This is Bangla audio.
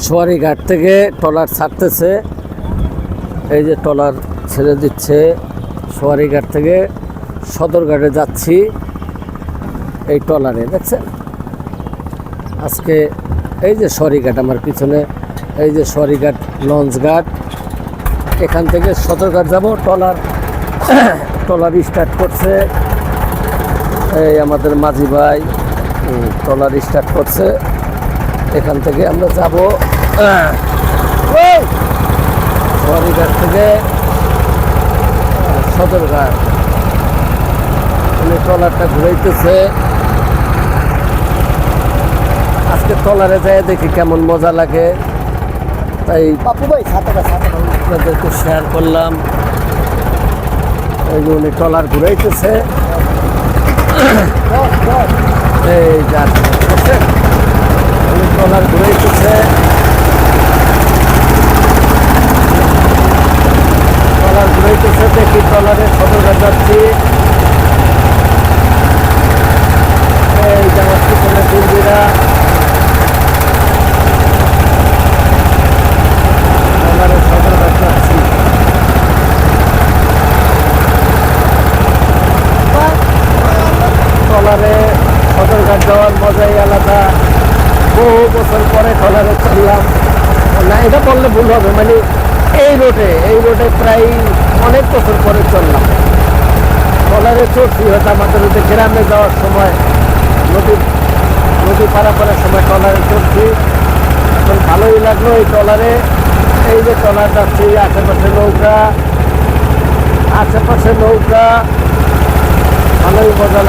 সোয়ারিঘাট থেকে ট্রলার ছাড়তেছে। এই যে ট্রলার ছেড়ে দিচ্ছে। সোয়ারিঘাট থেকে সদরঘাটে যাচ্ছি এই ট্রলারে, দেখছেন। আজকে এই যে সোয়ারিঘাট আমার পিছনে, এই যে সোয়ারিঘাট লঞ্চ ঘাট, এখান থেকে সদরঘাট যাব। ট্রলার স্টার্ট করছে এই আমাদের মাঝি ভাই, ট্রলার স্টার্ট করছে। এখান থেকে আমরা যাব সোয়ারিঘাট থেকে সদরঘাট। ট্রলারটা ঘুরাইতেছে। আজকে ট্রলারে যায় দেখি কেমন মজা লাগে, তাই আপনাদেরকে শেয়ার করলাম। এই যে উনি ট্রলার ঘুরাইতেছে, এই যাচ্ছে উনি ট্রলার ঘুরাইতেছে। ট্রলার ঘুরাইতেছে, দেখি ট্রলারে সদরঘাট যাচ্ছি। এই যে আমার পিছনে বন্ধুরা, ট্রলারে সদরঘাট যাচ্ছি। ট্রলারে সদরঘাট যাওয়ার মজাই আলাদা। বহু বছর পরে ট্রলারে চললাম, না এটা বললে ভুল হবে, মানে এই রোডে প্রায় অনেক বছর পরে চললাম। ট্রলারে চড়ছি, হয়তো আমাদের ওদের গ্রামে যাওয়ার সময় নদী পারাপারের সময় ট্রলারে চড়ছি। এখন ভালোই লাগলো এই ট্রলারে। এই যে ট্রলার যাচ্ছি, আশেপাশে নৌকা, ভালোই মজা লাগছে।